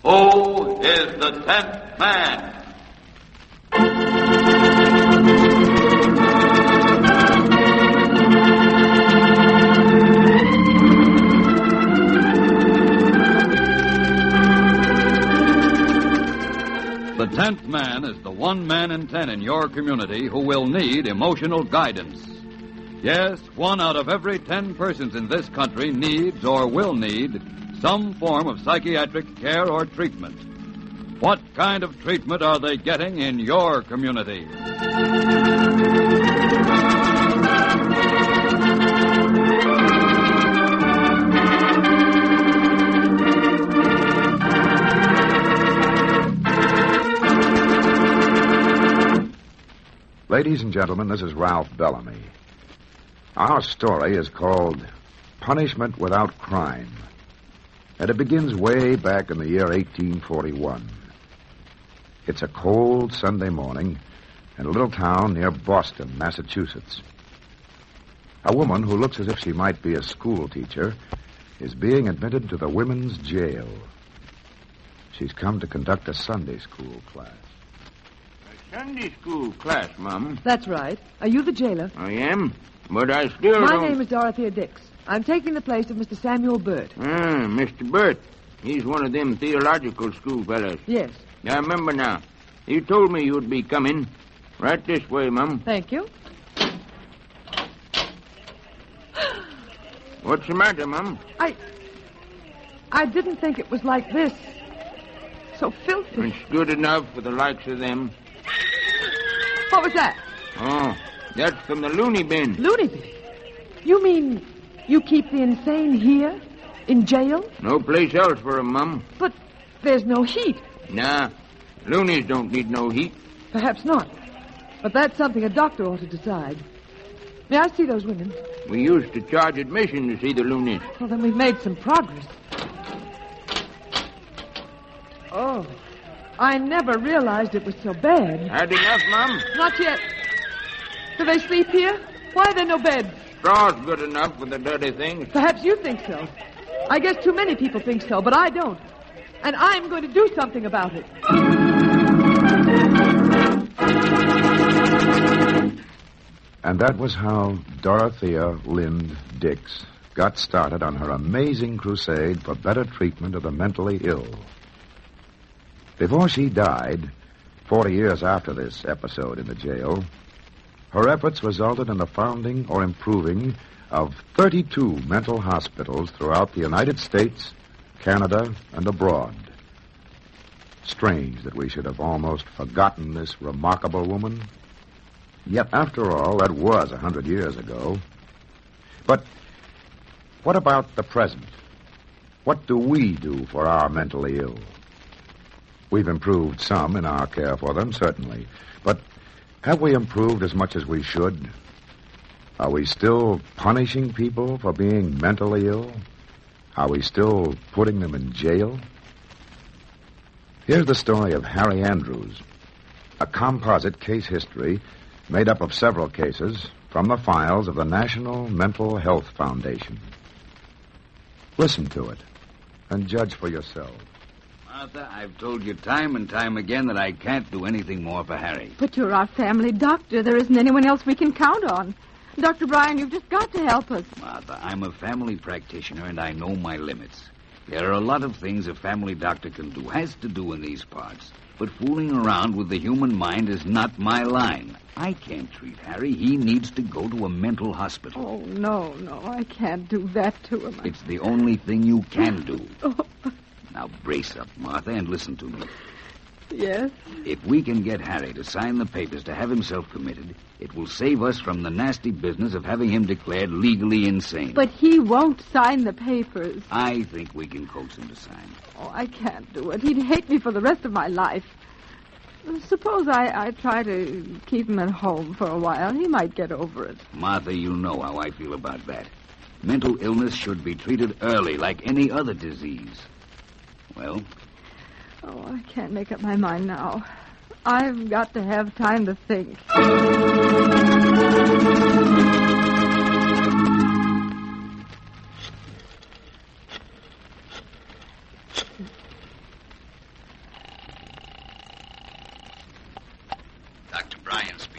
Who is the 10th man? The 10th man is the one man in 10 in your community who will need emotional guidance. Yes, 1 out of every 10 persons in this country needs or will need some form of psychiatric care or treatment. What kind of treatment are they getting in your community? Ladies and gentlemen, this is Ralph Bellamy. Our story is called Punishment Without Crime. And it begins way back in the year 1841. It's a cold Sunday morning in a little town near Boston, Massachusetts. A woman who looks as if she might be a school teacher is being admitted to the women's jail. She's come to conduct a Sunday school class. Sunday school class, Mum. That's right. Are you the jailer? I am, but I still My don't... name is Dorothea Dix. I'm taking the place of Mr. Samuel Burt. Mr. Burt. He's one of them theological school fellas. Yes. I remember now. You told me you'd be coming. Right this way, Mum. Thank you. What's the matter, Mum? I didn't think it was like this. So filthy. It's good enough for the likes of them. What was that? Oh, that's from the loony bin. Loony bin? You mean you keep the insane here? In jail? No place else for 'em, Mum. But there's no heat. Nah, loonies don't need no heat. Perhaps not. But that's something a doctor ought to decide. May I see those women? We used to charge admission to see the loonies. Well, then we've made some progress. Oh, I never realized it was so bad. Had enough, Mum? Not yet. Do they sleep here? Why are there no beds? Straw's good enough for the dirty things. Perhaps you think so. I guess too many people think so, but I don't. And I'm going to do something about it. And that was how Dorothea Lynn Dix got started on her amazing crusade for better treatment of the mentally ill. Before she died, 40 years after this episode in the jail, her efforts resulted in the founding or improving of 32 mental hospitals throughout the United States, Canada, and abroad. Strange that we should have almost forgotten this remarkable woman. Yet, after all, that was 100 years ago. But what about the present? What do we do for our mentally ill? We've improved some in our care for them, certainly. But have we improved as much as we should? Are we still punishing people for being mentally ill? Are we still putting them in jail? Here's the story of Harry Andrews, a composite case history made up of several cases from the files of the National Mental Health Foundation. Listen to it and judge for yourself. Martha, I've told you time and time again that I can't do anything more for Harry. But you're our family doctor. There isn't anyone else we can count on. Dr. Bryan, you've just got to help us. Martha, I'm a family practitioner, and I know my limits. There are a lot of things a family doctor can do, has to do in these parts. But fooling around with the human mind is not my line. I can't treat Harry. He needs to go to a mental hospital. Oh, no, I can't do that to him. It's the only thing you can do. Oh. Now brace up, Martha, and listen to me. Yes? If we can get Harry to sign the papers to have himself committed, it will save us from the nasty business of having him declared legally insane. But he won't sign the papers. I think we can coax him to sign. Oh, I can't do it. He'd hate me for the rest of my life. Suppose I try to keep him at home for a while. He might get over it. Martha, you know how I feel about that. Mental illness should be treated early, like any other disease. Well? Oh, I can't make up my mind now. I've got to have time to think.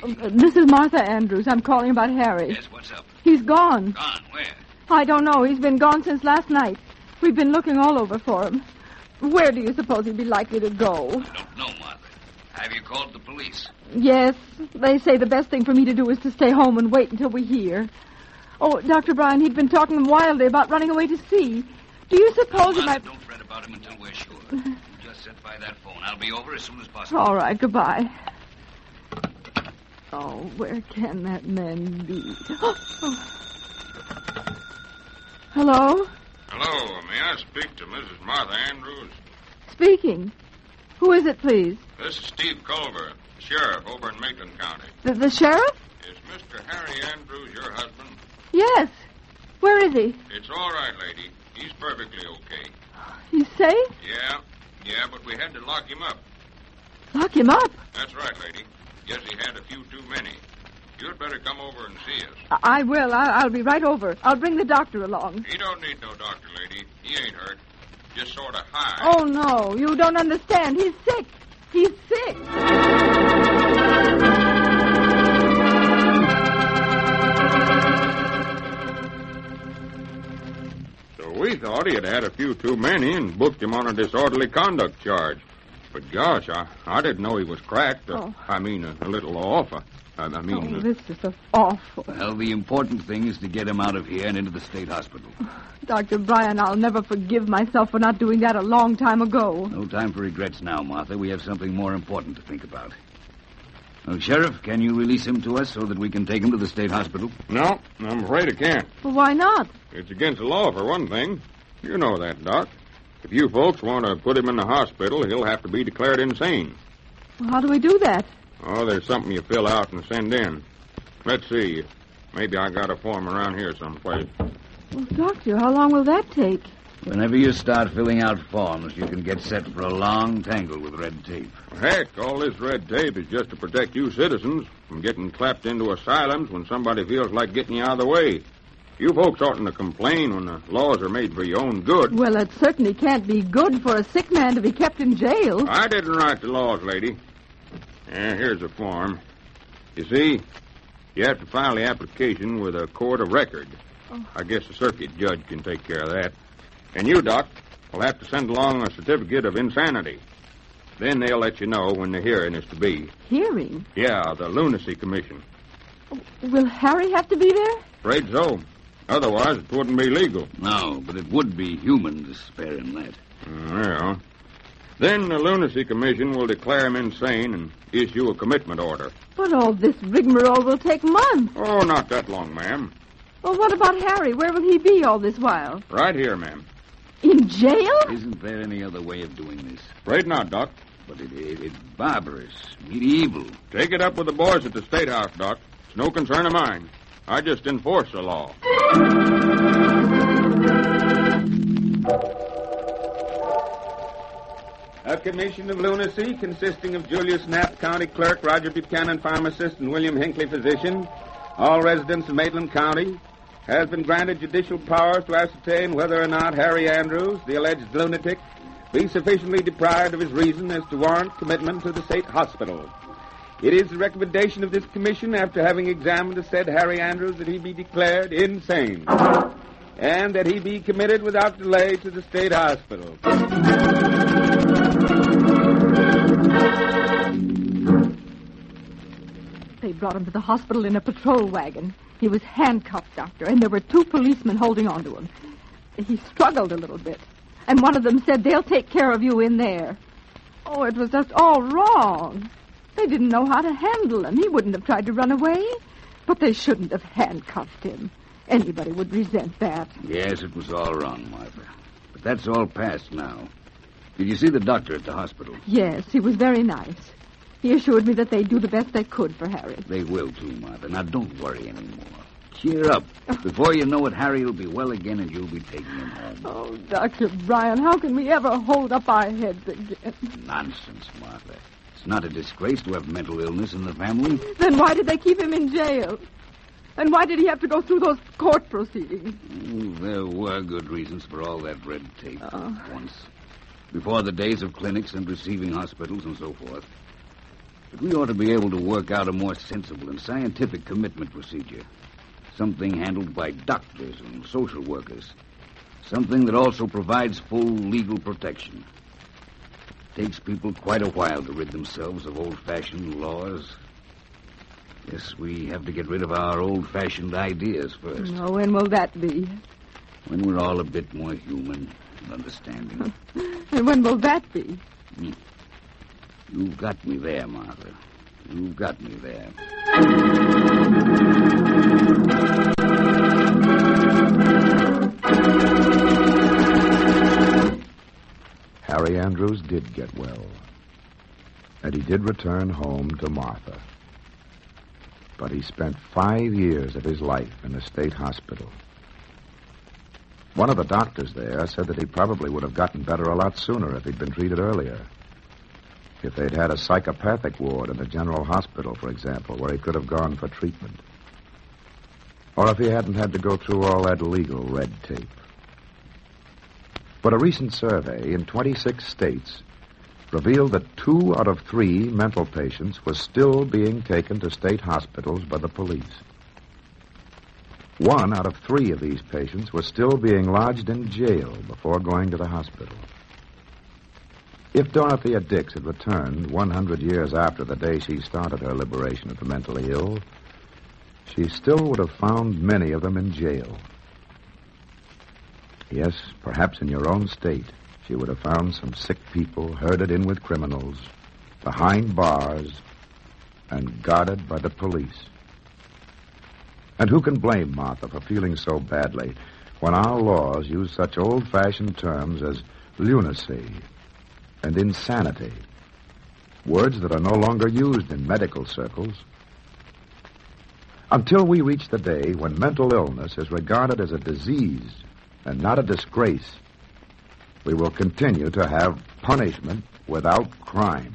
This is Martha Andrews. I'm calling about Harry. Yes, what's up? He's gone. Gone? Where? I don't know. He's been gone since last night. We've been looking all over for him. Where do you suppose he'd be likely to go? I don't know, Martha. Have you called the police? Yes. They say the best thing for me to do is to stay home and wait until we hear. Oh, Dr. Bryan, he'd been talking wildly about running away to sea. Do you suppose he Martha, might... don't fret about him until we're sure. You just sit by that phone. I'll be over as soon as possible. All right, goodbye. Oh, where can that man be? Hello? Hello, may I speak to Mrs. Martha Andrews? Speaking. Who is it, please? This is Steve Culver, sheriff over in Macon County. The sheriff? Is Mr. Harry Andrews your husband? Yes. Where is he? It's all right, lady. He's perfectly okay. He's safe? Yeah, but we had to lock him up. Lock him up? That's right, lady. Guess he had a few too many. You'd better come over and see us. I will. I'll be right over. I'll bring the doctor along. He don't need no doctor, lady. He ain't hurt. Just sort of high. Oh, no. You don't understand. He's sick. He's sick. So we thought he had had a few too many and booked him on a disorderly conduct charge. But gosh, I didn't know he was cracked. I mean, a little off. This is so awful. Well, the important thing is to get him out of here and into the state hospital. Dr. Bryan, I'll never forgive myself for not doing that a long time ago. No time for regrets now, Martha. We have something more important to think about. Oh, Sheriff, can you release him to us so that we can take him to the state hospital? No, I'm afraid I can't. Well, why not? It's against the law, for one thing. You know that, Doc. If you folks want to put him in the hospital, he'll have to be declared insane. Well, how do we do that? Oh, there's something you fill out and send in. Let's see. Maybe I got a form around here someplace. Well, Doctor, how long will that take? Whenever you start filling out forms, you can get set for a long tangle with red tape. Heck, all this red tape is just to protect you citizens from getting clapped into asylums when somebody feels like getting you out of the way. You folks oughtn't to complain when the laws are made for your own good. Well, it certainly can't be good for a sick man to be kept in jail. I didn't write the laws, lady. Here's a form. You see, you have to file the application with a court of record. I guess the circuit judge can take care of that. And you, Doc, will have to send along a certificate of insanity. Then they'll let you know when the hearing is to be. Hearing? Yeah, the Lunacy Commission. Will Harry have to be there? Afraid so. Otherwise, it wouldn't be legal. No, but it would be human to spare him that. Well, then the Lunacy Commission will declare him insane and issue a commitment order. But all this rigmarole will take months. Oh, not that long, ma'am. Well, what about Harry? Where will he be all this while? Right here, ma'am. In jail? Isn't there any other way of doing this? Afraid not, Doc. But it's barbarous, medieval. Take it up with the boys at the State House, Doc. It's no concern of mine. I just enforce the law. A commission of lunacy consisting of Julius Knapp, county clerk, Roger Buchanan, pharmacist, and William Hinckley, physician, all residents of Maitland County, has been granted judicial powers to ascertain whether or not Harry Andrews, the alleged lunatic, be sufficiently deprived of his reason as to warrant commitment to the state hospital. It is the recommendation of this commission, after having examined the said Harry Andrews, that he be declared insane, and that he be committed without delay to the state hospital. They brought him to the hospital in a patrol wagon. He was handcuffed, Doctor, and there were 2 policemen holding on to him. He struggled a little bit, and one of them said, "They'll take care of you in there." Oh, it was just all wrong. They didn't know how to handle him. He wouldn't have tried to run away, but they shouldn't have handcuffed him. Anybody would resent that. Yes, it was all wrong, Martha. But that's all past now. Did you see the doctor at the hospital? Yes, he was very nice. He assured me that they'd do the best they could for Harry. They will, too, Martha. Now, don't worry anymore. Cheer up. Before you know it, Harry will be well again, and you'll be taking him home. Oh, Dr. Bryan, how can we ever hold up our heads again? Nonsense, Martha. It's not a disgrace to have mental illness in the family. Then why did they keep him in jail? And why did he have to go through those court proceedings? There were good reasons for all that red tape once. Before the days of clinics and receiving hospitals and so forth. But we ought to be able to work out a more sensible and scientific commitment procedure. Something handled by doctors and social workers. Something that also provides full legal protection. It takes people quite a while to rid themselves of old-fashioned laws. Yes, we have to get rid of our old-fashioned ideas first. Now, when will that be? When we're all a bit more human and understanding. And when will that be? You've got me there, Martha. You've got me there. Harry Andrews did get well, and he did return home to Martha. But he spent 5 years of his life in a state hospital. One of the doctors there said that he probably would have gotten better a lot sooner if he'd been treated earlier. If they'd had a psychopathic ward in the general hospital, for example, where he could have gone for treatment. Or if he hadn't had to go through all that legal red tape. But a recent survey in 26 states revealed that 2 out of 3 mental patients were still being taken to state hospitals by the police. 1 out of 3 of these patients was still being lodged in jail before going to the hospital. If Dorothea Dix had returned 100 years after the day she started her liberation of the mentally ill, she still would have found many of them in jail. Yes, perhaps in your own state, she would have found some sick people herded in with criminals, behind bars, and guarded by the police. And who can blame Martha for feeling so badly when our laws use such old-fashioned terms as lunacy and insanity, words that are no longer used in medical circles? Until we reach the day when mental illness is regarded as a disease and not a disgrace, we will continue to have punishment without crime.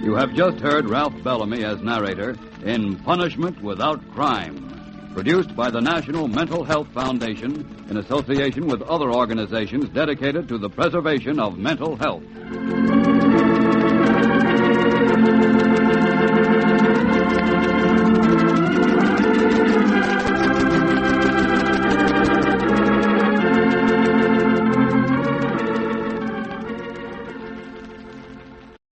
You have just heard Ralph Bellamy as narrator in Punishment Without Crime, produced by the National Mental Health Foundation in association with other organizations dedicated to the preservation of mental health.